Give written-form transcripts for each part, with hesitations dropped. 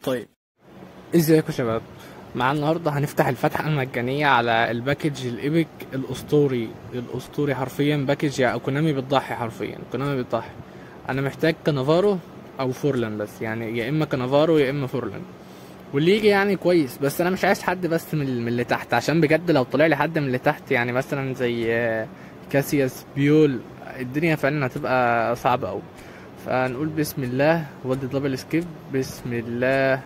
طيب، ازيكم يا شباب؟ مع النهارده هنفتح الفتحة المجانية على الباكج الايبك الاسطوري حرفيا. باكج يعني كونامي بتضحي، حرفيا كونامي بتضحي. انا محتاج كانافارو او فورلان، بس يعني يا اما كانافارو يا اما فورلان، واللي يجي يعني كويس. بس انا مش عايز حد بس من اللي تحت، عشان بجد لو طلع لي حد من اللي تحت يعني مثلا زي كاسياس بيول، الدنيا فعلا هتبقى صعبة اوي. فنقول بسم الله، ودي دبل سكيب. بسم الله،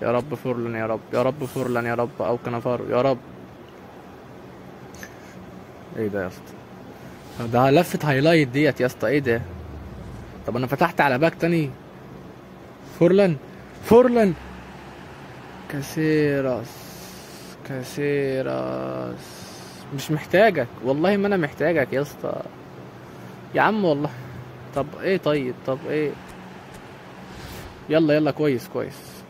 يا رب فورلان، يا رب يا رب فورلان، يا رب او كنافارو يا رب. ايه ده يا اسطى؟ ده لفة هايلايت ديت يا اسطى، ايه ده؟ طب انا فتحت على باك تاني. فورلان، فورلان. كاسيراس، كاسيراس. مش محتاجك والله، ما انا محتاجك يا اسطى يا عم والله. طب ايه؟ طيب طب ايه؟ يلا يلا، كويس كويس.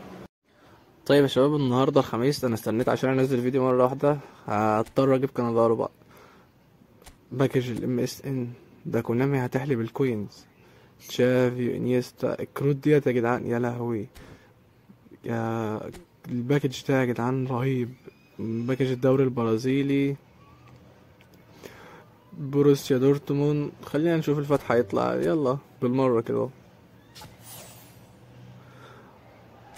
طيب يا شباب، النهارده الخميس، انا استنيت عشان انزل فيديو مره واحده، هضطر اجيب كنافارو بقى. باكج الام اس ان ده كونامي هتحلب الكوينز. تشافي، انيستا، الكروت ديت يا جدعان، يا لهوي. يا الباكج ده يا جدعان رهيب. باكج الدوري البرازيلي، بروسيا دورتموند. خلينا نشوف الفتح هيطلع، يلا بالمرة كده.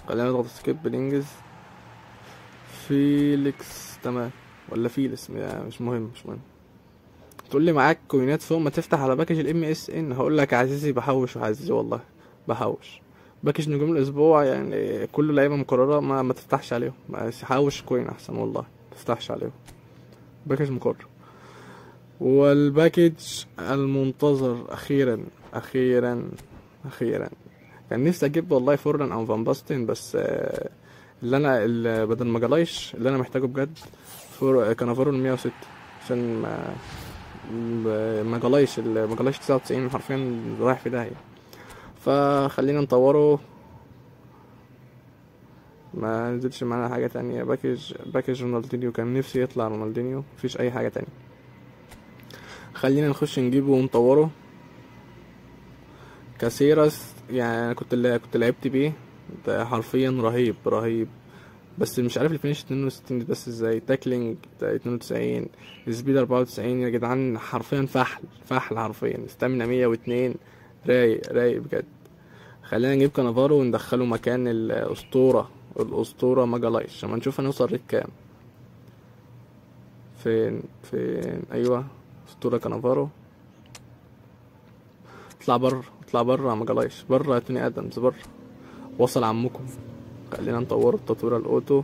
خلينا نضغط سكيب ننجز. فيليكس، تمام. ولا فيلس، مش مهم مش مهم. تقول لي معاك كوينات فوق ما تفتح على باكج الام اس ان، هقول لك يا عزيزي بحوش، وعزيزي والله بحوش. باكج نجوم الاسبوع يعني كل لعيبه مكرره، ما تفتحش عليهم، بس حوش كوين احسن والله، ما تفتحش عليهم. باكج مكرر. والباكج المنتظر اخيرا اخيرا اخيرا، كان نفسي اجيب والله فورلان او فان باستن، بس اللي بدل ما جلايش اللي انا محتاجه بجد كانافارو 106، عشان ما جلايش 99 حرفيا رايح في داهية. فخلينا نطوره، ما نزلش معانا حاجة تانية. باكج رونالدينيو، كان نفسي يطلع رونالدينيو، مفيش اي حاجة تانية. خلينا نخش نجيبه ونطوره. كاسيراس يعني انا كنت لعبت بيه، ده حرفيا رهيب رهيب. بس مش عارف الفينش 62 بس ازاي. تاكلينج 92، سبيد 94 يا جدعان، حرفيا فحل فحل حرفيا. استامينا 102، رايق رايق بجد. خلينا نجيب كانافارو وندخله مكان الأسطورة ماجالايش، اما نشوف هنوصل ريت كام. فين ايوه، أسطورة كانافارو. اطلع بره اطلع بره يا ماجالايش، بره يا توني ادمز، بره. وصل عمكم. خلينا نطور التطوير الاوتو.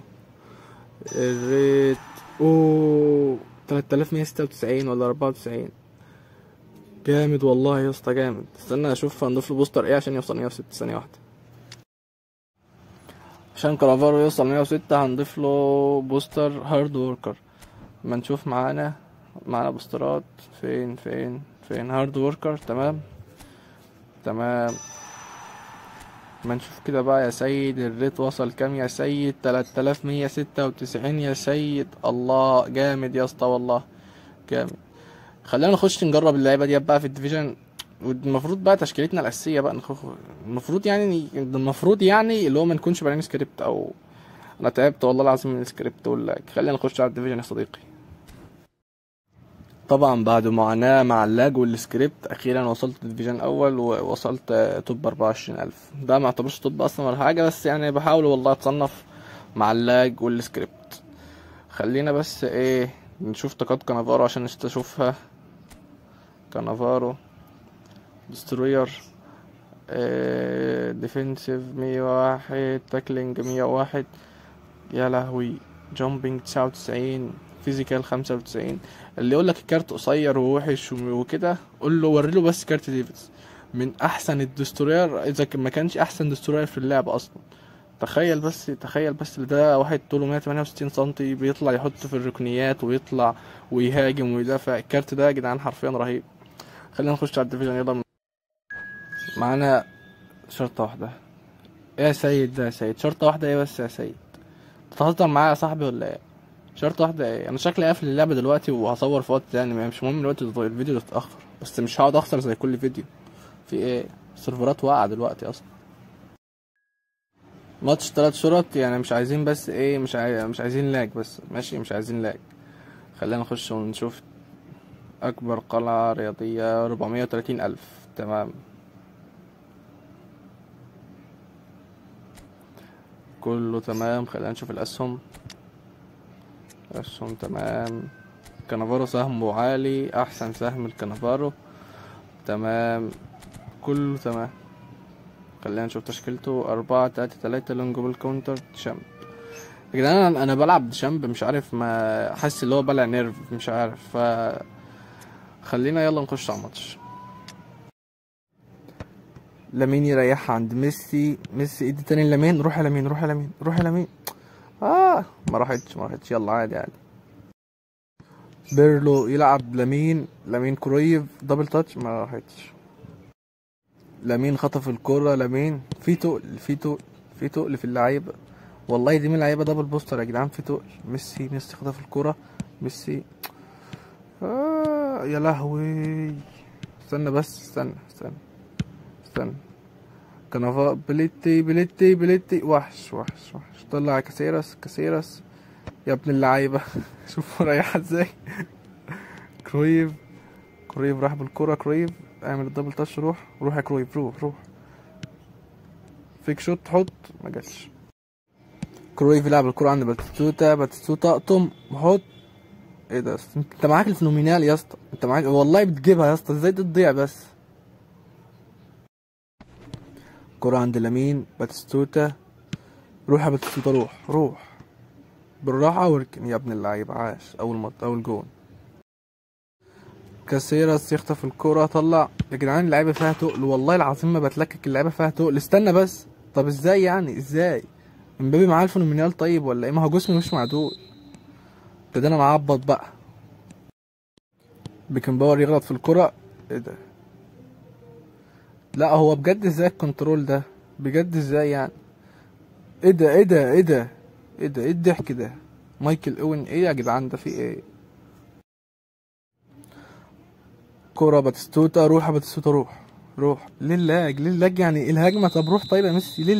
الريت اوه 3196 ولا 94. جامد والله يا اسطى، جامد. استنى اشوف هنضيف له بوستر ايه عشان يوصل 106. ثانية واحدة، عشان كرافارو يوصل 106 هنضيف له بوستر هارد وركر. ما نشوف معانا بوسترات. فين هارد وركر؟ تمام تمام. ما نشوف كده بقى يا سيد، الريت وصل كام يا سيد؟ 3196 يا سيد. الله، جامد يا اسطى والله، جامد. خلينا نخش نجرب اللعبه دي بقى في الديفيجن. والمفروض بقى تشكيلتنا الاساسيه بقى المفروض يعني اللي هو ما نكونش بنعمل سكريبت او. انا تعبت والله العظيم من السكريبت واللاج. خلينا نخش على الديفيجن يا صديقي. طبعا بعد معاناة مع اللاج والسكريبت، اخيرا وصلت الديفيجن اول، ووصلت توب 24000. ده ما اعتبرش توب اصلا ولا حاجه، بس يعني بحاول والله اتصنف مع اللاج والسكريبت. خلينا بس ايه نشوف طاقات كانافارو عشان نشوفها. كانافارو دستروير، ديفنسيف 101، تاكلينج 101، يا لهوي. جامبينج 99، فيزيكال 95. اللي يقولك الكارت قصير ووحش وكده، قول له وريله بس كارت ديفيدز من احسن الدستورير، اذا ما كانش احسن دستورير في اللعبة اصلا. تخيل بس اللي ده واحد طوله 168 سنتي، بيطلع يحط في الركنيات ويطلع ويهاجم ويدافع. الكارت ده يا جدعان حرفيا رهيب. خلينا نخش على الديفيجن يلا. معانا شرطة واحدة. ايه يا سيد؟ ده يا سيد شرطة واحدة ايه بس يا سيد؟ بتهزر معايا يا صاحبي ولا ايه؟ شرطة واحدة ايه؟ انا شكلي قافل اللعبة دلوقتي وهصور في وقت تاني، مش مهم الوقت الفيديو يتأخر، بس مش هقعد اخسر زي كل فيديو. في ايه؟ السيرفرات واقعة دلوقتي اصلا. ماتش 3 شرط يعني، مش عايزين بس ايه، مش عايزين لاج بس، ماشي مش عايزين لاج. خلينا نخش ونشوف. اكبر قلعة رياضية 430 الف، تمام. كله تمام. خلينا نشوف الاسهم. اسهم تمام. كانافارو سهمه عالي، احسن سهم الكانافارو، تمام. كله تمام. خلينا نشوف تشكيلته. 4-3-3 لونج بول كاونتر تشامب. يا جدعان انا بلعب ديشامب، مش عارف، ما حاسس اللي هو بلع نيرف، مش عارف. خلينا يلا نخش على الماتش. لامين يريحها عند ميسي. ميسي ادي تاني لامين. روح يا لامين، روح يا لامين، روح يا لامين. ما راحتش. يلا عادي عادي. بيرلو يلعب لامين. لامين كرويف دبل تاتش، ما راحتش. لامين خطف الكرة. لامين في تقل، في تقل في اللعيبة. والله دي من اللعيبة دبل بوستر يا جدعان، في تقل. ميسي خطف الكرة. ميسي. يا لهوي. استنى بس، استنى. كنفا بليتي وحش. طلع كاسيراس يا ابن اللعيبة. شوف رايحة ازاي. كرويف راح بالكرة. كرويف اعمل الدبل تاتش. روح يا كرويف، روح. فيك شوت، حط. ما جاتش. كرويف يلعب الكرة عند باتيستوتا اقطم حط. ايه ده؟ انت معاك الفينومينال يا اسطى، انت معاك والله بتجيبها يا اسطى، ازاي تضيع بس. كرة عند لامين. باتيستوتا. روح يا باتيستوتا، روح بالراحة واركن يا ابن اللعيبة. عاش. أول جون. كاسيراس يخطف الكرة. طلع. يا جدعان اللعيبة فيها تقل، والله العظيم ما بتلكك، اللعيبة فيها تقل. استنى بس. طب ازاي يعني، ازاي امبابي معاه الفينومينال طيب ولا ايه؟ ما هو جسمي مش معدول. ابتدينا نعبط بقى. بيكن باور يغلط في الكرة. ايه ده؟ لا هو بجد ازاي الكنترول ده؟ بجد ازاي يعني؟ ايه ده؟ ايه الضحك ده؟ مايكل اوين. ايه يا جدعان ده؟ في ايه؟ كرة باتيستوتا. روح يا باتيستوتا، روح. ليه اللاج يعني الهجمة؟ طب روح طيب يا ميسي. ليه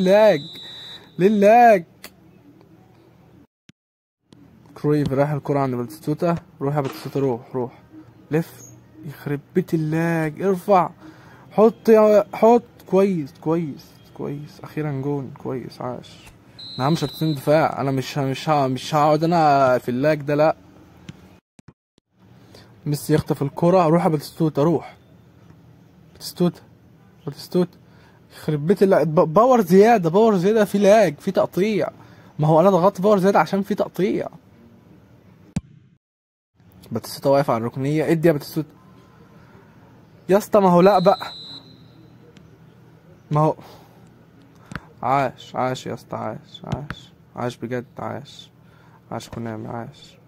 اللاج. كرويف راح الكرة عند باتيستوتا. روح يا باتيستوتا، روح. لف. يخرب بيت اللاج. ارفع. حط. كويس. اخيرا جون. كويس. عاش. انا مش هتسند دفاع. انا مش هقعد انا في اللاج ده، لا. ميسي يخطف الكرة. روح يا باتيستوتا، روح. باتيستوتا. يخرب بيت باور زيادة في لاج، في تقطيع. ما هو انا ضغطت باور زيادة عشان في تقطيع. باتيستوتا واقف على الركنية. ادي يا باتيستوتا يا اسطى. ما هو لا بقى. ما هو عاش يا اسطى. عاش بجد. عاش كونامي. عاش.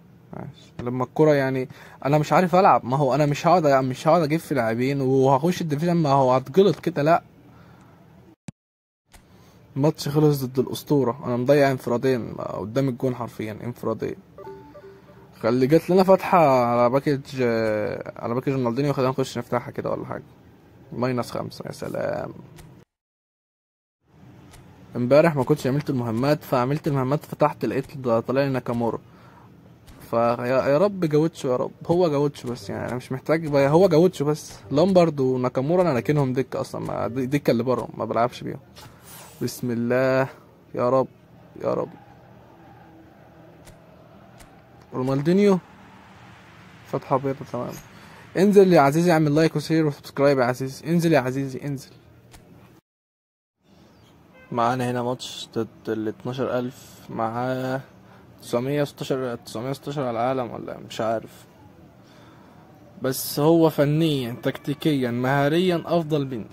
لما الكرة يعني انا مش عارف العب. ما هو انا مش هقعد اجيب في لاعبين وهخش الديفيجن. ما هو هتجلط كده، لا. الماتش خلص ضد الاسطورة. انا مضيع انفرادين قدام الجون، حرفيا انفرادين. اللي جات لنا فتحة على باكج رونالدينيو. خلينا نخش نفتحها كده ولا حاجة. -5. يا سلام. امبارح ما كنتش عملت المهمات، فعملت المهمات فتحت لقيت طالع لي ناكامورا. يا رب جاوتشو، يا رب هو جاوتشو بس، يعني انا مش محتاج بقى، هو جاوتشو بس. لامبرد وناكامورا انا راكنهم دكة اصلا، ما دكة اللي بره ما بلعبش بيهم. بسم الله. يا رب. رونالدينيو. فتحة بيضة، تمام. انزل يا عزيزي، اعمل لايك وشير وسبسكرايب يا عزيزي. انزل يا عزيزي، انزل. معانا هنا ماتش ضد ال 12000. معاه 916 على العالم ولا مش عارف. بس هو فنيا تكتيكيا مهاريا افضل مني،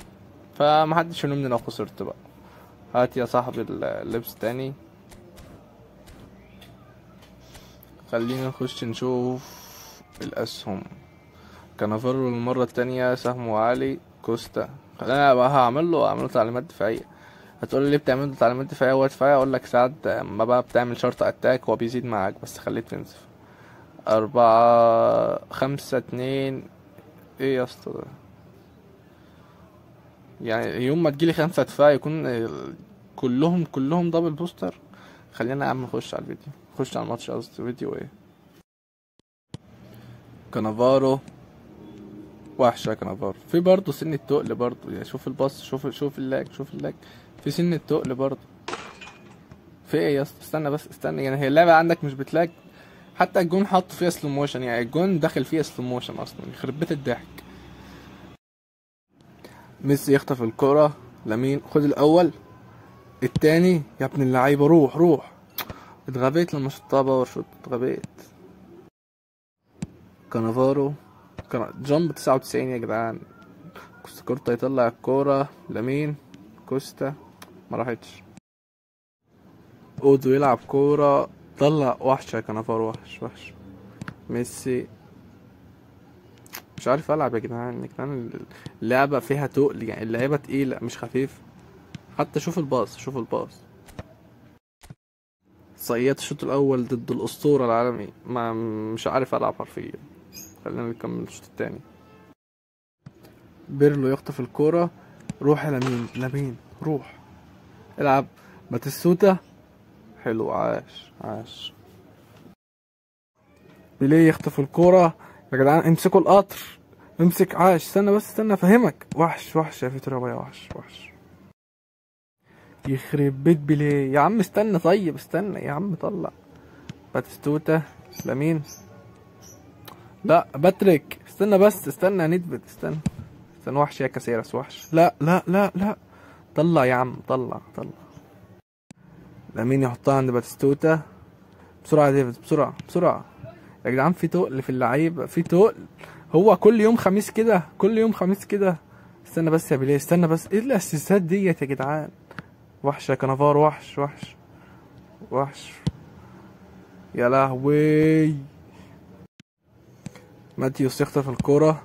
فمحدش يلومني لو خسرت بقى. هات يا صاحبي اللبس تاني. خلينا نخش نشوف الاسهم. كانافارو المرة التانية سهمه عالي. كوستا. خلينا بقى هعمله تعليمات دفاعية. هتقول لي ليه بتعمل تعليمات دفاعية هو دفاعية؟ اقول لك ساعات اما بقى بتعمل شرط اتاك هو بيزيد معاك، بس خليه تنزف. 4-5-2. ايه يا اسطى ده؟ يعني يوم ما تجيلي 5 دفاع يكون كلهم دبل بوستر. خلينا يا عم نخش على الفيديو، نخش على الماتش، قصدي فيديو ايه. كانافارو وحشة. كانافارو في برضه سن التقل برضه، يعني شوف الباص، شوف اللاج، في سن التقل برضه. في ايه يا اسطى؟ استنى بس استنى، يعني هي اللعبة عندك مش بتلاج؟ حتى الجون حط فيها سلو موشن، يعني الجون داخل فيها سلو موشن اصلا، يخرب بيت الضحك. ميسي يخطف الكرة، لامين خد الاول، التاني يا ابن اللعيبة، روح. اتغبيت لما شطها باور شوت، اتغبيت. كانافارو جامب 99 يا جدعان. كوستا يطلع الكورة، لامين كوستا ما راحتش. اودو يلعب كورة، طلع وحشة. كانافارو وحش. ميسي مش عارف العب يا جدعان. اللعبة فيها تقل، يعني اللعبة تقيلة مش خفيف. حتى شوف الباص. صياد الشوط الاول ضد الاسطورة العالمي، ما مش عارف العب حرفيا. خلينا نكمل الشوط التاني. بيرلو يخطف الكورة، روح يا لامين روح العب. باتيستوتا حلو، عاش. بيليه يخطف الكورة، يا جدعان امسكوا القطر، امسك. عاش. استنى افهمك. وحش يا فيتوريا بايا، وحش. يخرب بيت بيليه يا عم. استنى طيب، استنى يا عم، طلع. باتيستوتا، لامين، لا باتريك، استنى ندفد، استنى. وحش يا كاسيراس، وحش. لا. طلع يا عم، طلع. لامين يحطها عند باتيستوتا، بسرعة يا ديفيد، بسرعة يا جدعان. في تقل في اللعيبة، في تقل. هو كل يوم خميس كده. استنى بس يا بيليه، استنى بس. ايه الاسيستات ديت يا جدعان؟ وحش يا كانافارو، وحش. يا لهوي. ماتيوس يخطف الكورة،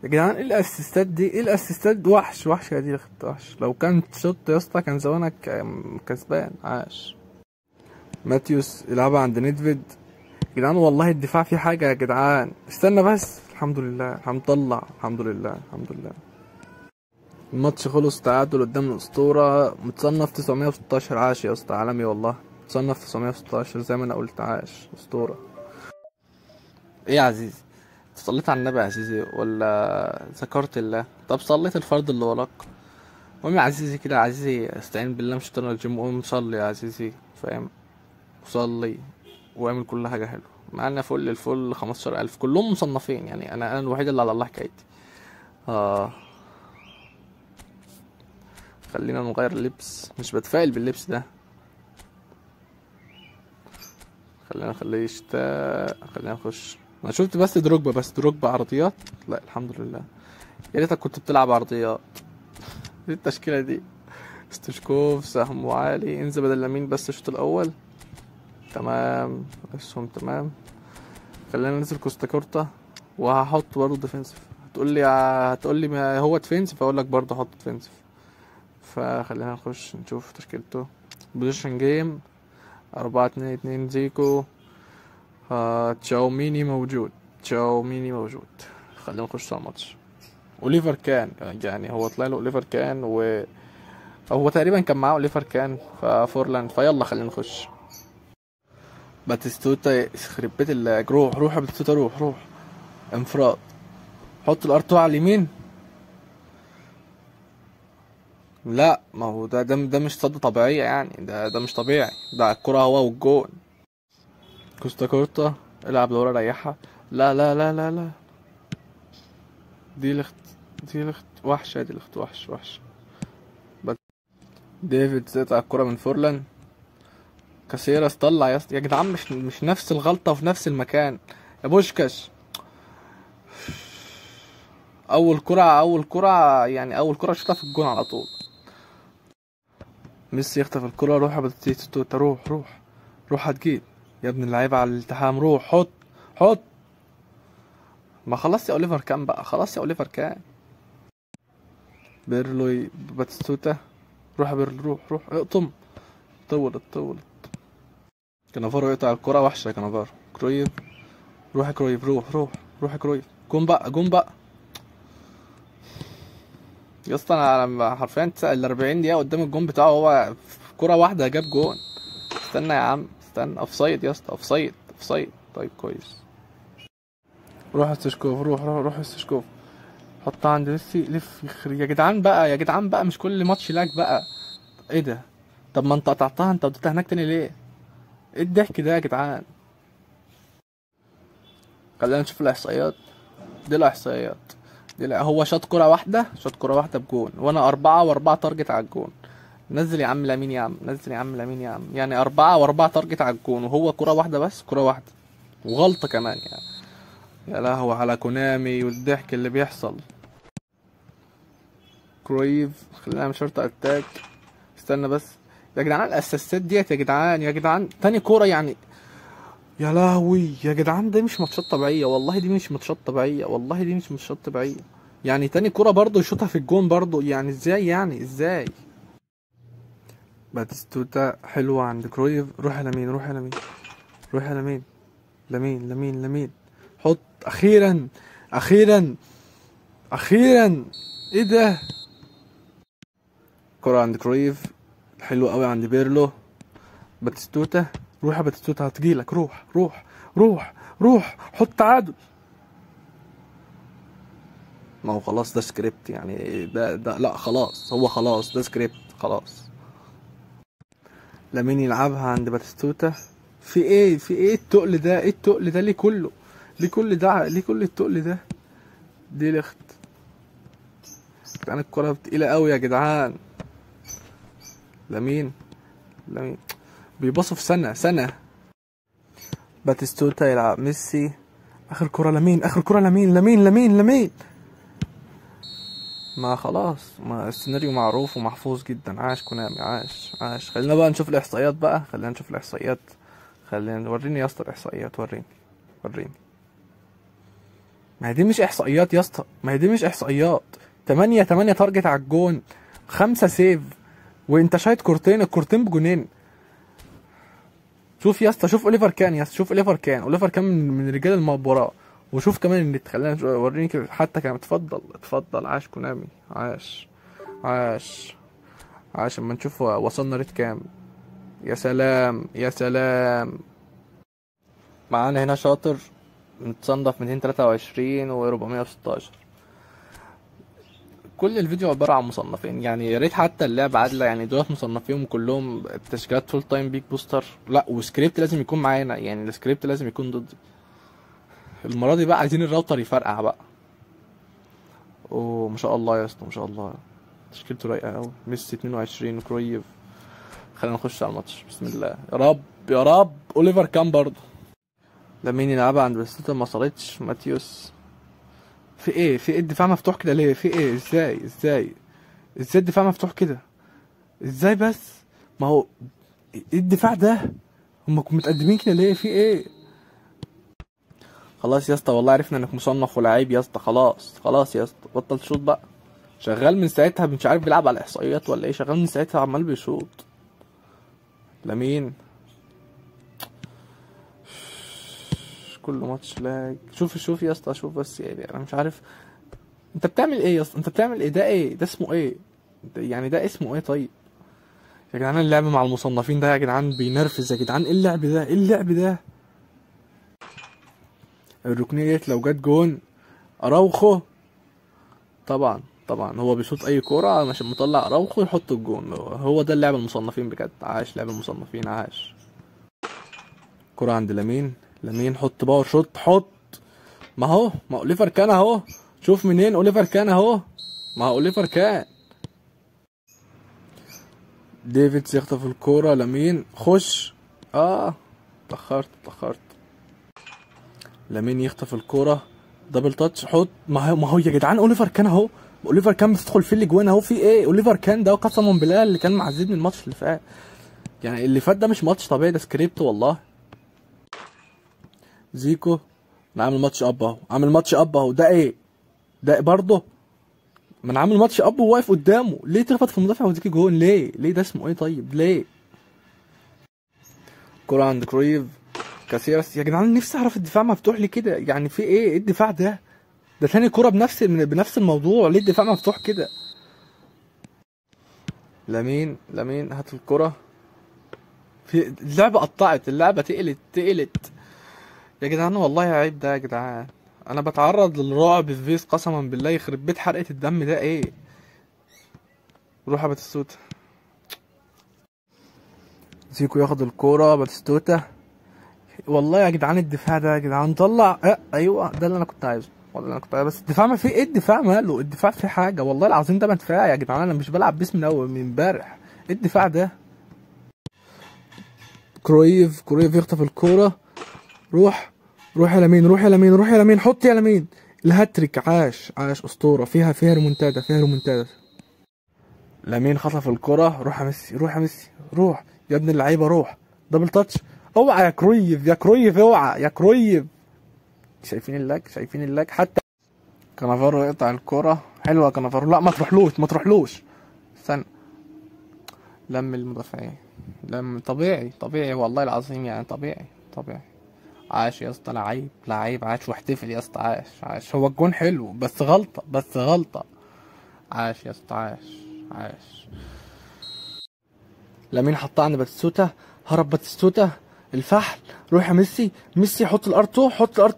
يا جدعان. ايه الاسيستات دي؟ وحش يا دي، وحش. لو كانت شوت يا اسطى كان زمانك كسبان. عاش. ماتيوس يلعبها عند ندفيد، يا جدعان والله الدفاع فيه حاجة يا جدعان. استنى بس. الحمد لله. الحمد لله. الماتش خلص تعادل قدام الأسطورة، متصنف 916. عاش يا اسطى، عالمي والله. متصنف 916 زي ما انا قلت. عاش أسطورة. ايه يا عزيزي، صليت على النبي يا عزيزي ولا ذكرت الله؟ طب صليت الفرض اللي وراك؟ المهم يا عزيزي كده، يا عزيزي استعين بالله، مش شيطان الرجيم، وقوم صلي يا عزيزي، فاهم؟ وصلي واعمل كل حاجة حلوة. معانا فل الفل 15,000 كلهم مصنفين، يعني انا الوحيد اللي على الله حكايتي. خلينا نغير اللبس، مش بتفائل باللبس ده. خلينا نخليه شتاء. خلينا نخش. انا شفت بس دروجبا عرضيات. لا الحمد لله. يا ريتك كنت بتلعب عرضيات. ايه التشكيلة دي؟ ستوشكوف سهم عالي، انزل بدل لامين بس الشوط الاول. تمام، اسهم تمام. خلينا ننزل كوستا كورتا، وهحط برضه ديفنسيف. هتقول لي ما هو ديفنسيف، اقول لك برضه احط ديفنسيف. فخلينا نخش نشوف تشكيلته. بوزيشن جيم 4-2-2 زيكو. تشاوميني موجود. خلينا نخش على الماتش. اوليفر كان، يعني هو طلع له اوليفر كان، هو تقريبا كان معاه اوليفر كان فورلاند. فيلا خلينا نخش. باتيستوتا يخرب بيت اللاج. روح يا باتيستوتا، روح. انفراد، حط الار2 على اليمين. لا ما هو ده مش صد طبيعية، يعني ده مش طبيعي. ده الكرة هو والجون. كوستا كورتا العب لورا، ريحها. لا. دي لخت وحش. وحش. ديفيد زيت على الكرة من فورلان. كاسيراس طلع يا جدعان. مش نفس الغلطة في نفس المكان يا بوشكاش. اول كرة يعني اول كرة شوطها في الجون على طول. ميسي يخطف الكرة، روح يا باتيستوتا، روح هتجيب يا ابن اللعيبة على الالتحام. روح حط. ما خلصت يا اوليفر كان بقى، بيرلو باتيستوتا، روح يا بيرلو، روح اقطم. طولت. كانافارو يقطع الكرة، وحشة يا كانافارو. كرويف، روح يا كرويف، روح يا كرويف. جون بقى. يا اسطى انا حرفيا ال 40 دقيقة قدام الجون بتاعه، هو في كرة واحدة جاب جون. استنى يا عم استنى، اوفسايد يا اسطى، اوفسايد اوفسايد. طيب كويس. روح استشكوف، روح استشكوف. حطها عند ميسي، لف يخرج يا جدعان بقى، يا جدعان بقى، مش كل ماتش لاك بقى. ايه ده؟ طب ما انت قطعتها، انت وديتها هناك تاني ليه؟ ايه الضحك ده يا جدعان؟ خلينا نشوف الاحصائيات. دي الاحصائيات. هو شاط كرة واحدة، شاط كرة واحدة بجون، وانا 4 و4 تارجت على الجون. نزل يا عم لامين يا عم، نزل يا عم لامين يا عم، يعني 4 و4 تارجت على الجون، وهو كرة واحدة بس، كرة واحدة وغلطة كمان يعني. يا لهوي على كونامي والضحك اللي بيحصل. كرويف، خلينا نعمل شرط اتاك. استنى بس يا جدعان، الاساسات ديت يا جدعان، يا جدعان تاني كورة يعني. يا لهوي يا جدعان، دي مش ماتشات طبيعية والله، دي مش ماتشات طبيعية والله، دي مش ماتشات طبيعية. يعني تاني كورة برضه يشوطها في الجون برضه، يعني ازاي، يعني ازاي؟ باتيستوتا حلوة عند كرويف، روح يا لامين، روح يا لامين، روح يا لامين. لامين لامين لامين. حط اخيرا، اخيرا، اخيرا. ايه ده؟ كرة عند كرويف حلوة قوي عند بيرلو. باتيستوتا، روح يا باتيستوتا هتجيلك، روح روح روح روح، حط تعادل. ما هو خلاص ده سكريبت يعني، ده لا خلاص، هو خلاص ده سكريبت خلاص. لامين يلعبها عند باتيستوتا. في ايه، في ايه التقل ده، ايه التقل ده، ليه كله، ليه كل ده، ليه كل التقل ده؟ دي لخت. كان الكرة تقيلة قوي يا جدعان. لامين، لامين بيبصوا في سنة. باتيستوتا يلعب ميسي. اخر كرة لامين، اخر كرة لامين، لامين. ما خلاص، ما السيناريو معروف ومحفوظ جدا. عاش كونامي، عاش. خلينا بقى نشوف الاحصائيات بقى، خلينا نشوف الاحصائيات. خلينا، وريني يا اسطى الاحصائيات، وريني. ما هي دي مش احصائيات يا اسطى، ما هي دي مش احصائيات. 8 تارجت على الجون، 5 سيف، وانت شايط كورتين، الكورتين بجونين. شوف يا اسطى، شوف اوليفر كان يا اسطى، شوف اوليفر كان من رجال المباراة. وشوف كمان النت، خلينا وريني كده حتى كان. اتفضل. عاش كونامي، عاش. اما نشوف وصلنا ريت كام. يا سلام يا سلام. معانا هنا شاطر متصنف 223 و416. كل الفيديو عبارة عن مصنفين، يعني يا ريت حتى اللعبة عادلة، يعني دولت مصنفيهم كلهم تشكيلات فول تايم بيك بوستر. لا وسكريبت لازم يكون معانا، يعني السكريبت لازم يكون ضدي. المرة دي بقى عايزين الراوتر يفرقع بقى. اوه ما شاء الله يا اسطى، ما شاء الله. تشكيلته رايقة اوي. ميسي 22 كرويف. خلينا نخش على الماتش، بسم الله. يا رب يا رب. اوليفر كان برضه. لامين يلعبها عند بستوتا، ما صارتش. ماتيوس. في ايه الدفاع مفتوح كده ليه؟ في ايه؟ ازاي الدفاع مفتوح كده؟ ازاي بس؟ ما هو ايه الدفاع ده؟ هم متقدمين كده ليه؟ في ايه؟ خلاص يا اسطى والله عرفنا انك مصنف ولاعيب يا اسطى، خلاص يا اسطى، بطل شوط بقى. شغال من ساعتها، مش عارف بيلعب على الاحصائيات ولا ايه، شغال من ساعتها عمال بيشوط. لامين كل ماتش لاج. شوف يا اسطى، شوف بس، يعني انا مش عارف انت بتعمل ايه يا اسطى، انت بتعمل ايه؟ ده ايه ده؟ اسمه ايه يعني؟ ده اسمه ايه طيب يا جدعان؟ اللعب مع المصنفين ده يا جدعان بينرفز يا جدعان. ايه اللعب ده؟ الركنيه ديت لو جت جون اراوخو طبعا. هو بيشوط اي كوره مش مطلع اراوخو يحط الجون. هو ده اللعب المصنفين بجد. عاش لعب المصنفين، عاش. كرة عند لامين حط باور شوت، حط. ما اوليفر كان اهو. شوف منين اوليفر كان اهو. ما هو اوليفر كان. ديفيدز يخطف الكوره، لامين خش. اتأخرت. لامين يخطف الكوره، دبل تاتش، حط. ما هو يا جدعان اوليفر كان اهو. اوليفر كان بتدخل في الاجوان اهو. في ايه؟ اوليفر كان ده قسما بالله اللي كان معذبني الماتش اللي فات. يعني اللي فات ده مش ماتش طبيعي، ده سكريبت والله. زيكو عامل ماتش اب اهو. ده ايه ده برضه؟ ما انا عامل ماتش اب وواقف قدامه، ليه تخبط في المدافع وتجيب جون؟ ليه ده اسمه ايه طيب؟ ليه؟ كرة عند كرويف. كاسياس يا جدعان، نفسي اعرف الدفاع مفتوح ليه كده؟ يعني في ايه الدفاع ده؟ ده تاني كرة بنفس الموضوع، ليه الدفاع مفتوح كده؟ لامين هات الكرة. في اللعبة قطعت، اللعبة تقلت يا جدعان، والله عيب ده يا جدعان. انا بتعرض للرعب في فيس، قسما بالله يخرب بيت حرقة الدم ده ايه. روح يا باتيستوتا. زيكو ياخد الكورة، باتيستوتا. والله يا جدعان الدفاع ده يا جدعان طلع ايوه ده اللي انا كنت عايزه، والله انا كنت عايزه. بس الدفاع ما فيه ايه، الدفاع ماله، الدفاع فيه حاجة والله العظيم، ده مدفع يا جدعان، انا مش بلعب باسم من اول من امبارح. ايه الدفاع ده. كرويف يخطف الكورة. روح روح يا لامين، روح يا لامين، روح يا لامين، حط يا لامين. الهاتريك، عاش اسطورة، فيها ريمونتادا، فيها ريمونتادا. لامين خطف الكرة. روح يا ميسي، روح يا ميسي، روح يا ابن اللعيبة، روح. دبل تاتش. اوعى يا كرويف، يا كرويف اوعى يا كرويف. شايفين اللاج حتى. كانافارو يقطع الكرة حلوة. كانافارو لا، ما تروحلوش. استنى. لم المدافعين. طبيعي والله العظيم، يعني طبيعي. عاش يا اسطى، لعيب عاش، واحتفل يا اسطى، عاش. هو الجون حلو بس غلطة. عاش يا اسطى، عاش. لامين حطها عند باتيستوتا. هرب باتيستوتا. الفحل. روح يا ميسي حط الار2.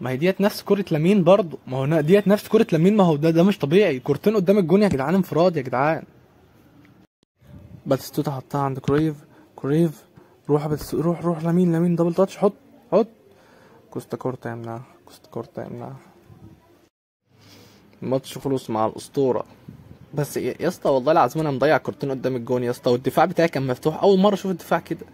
ما هي ديت نفس كرة لامين برضه، ما هو ديت نفس كرة لامين، ما هو ده مش طبيعي، كورتين قدام الجون يا جدعان، انفراد يا جدعان. باتيستوتا حطها عند كرويف. روح روح لامين دبل تاتش، حط. كوستا كورتا يمنع. الماتش خلص مع الاسطورة. بس يا اسطى والله العظيم انا مضيع كورتين قدام الجون يا اسطى، والدفاع بتاعي كان مفتوح، اول مرة اشوف الدفاع كده.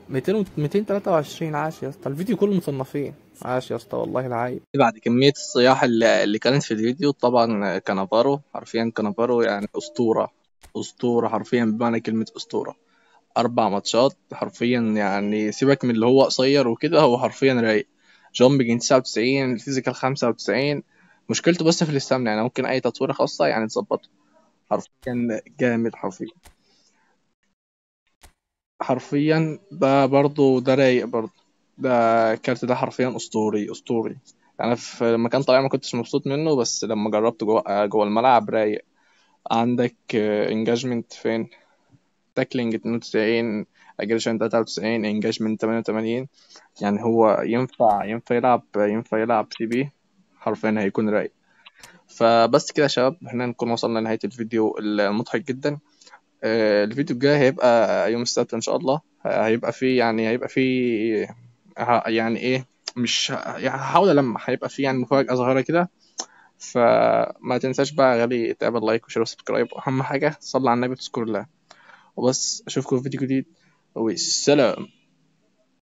223. عاش يا اسطى، الفيديو كله مصنفين. عاش يا اسطى والله العيب. بعد كمية الصياح اللي كانت في الفيديو، طبعا كانافارو يعني أسطورة حرفيا بمعنى كلمة أسطورة. 4 ماتشات حرفيا، يعني سيبك من اللي هو قصير وكده، هو حرفيا رايق. جامبنج 99، الفيزيكال 95. مشكلته بس في الاستامنا، يعني ممكن أي تطوير خاصة يعني تظبطه. حرفيا جامد حرفيا ده برضه، ده رايق برضه. ده الكارت ده حرفيا اسطوري. يعني في لما كان طالع ما كنتش مبسوط منه، بس لما جربته جوه الملعب رايق. عندك انجاجمنت فين، تاكلينج 92، اجريشن 93، انجاجمنت 88. يعني هو ينفع يلعب سي بي. حرفيا هيكون رايق. فبس كده يا شباب، احنا نكون وصلنا لنهاية الفيديو المضحك جدا. الفيديو الجاي هيبقى يوم السبت ان شاء الله. هيبقى فيه يعني ايه، مش يعني هحاول هيبقى فيه يعني مفاجأة صغيرة كده. فما تنساش بقى يا غالي، تعمل لايك وشير وسبسكرايب، واهم حاجة صلي على النبي، تذكر الله. وبس اشوفكم في فيديو جديد، والسلام.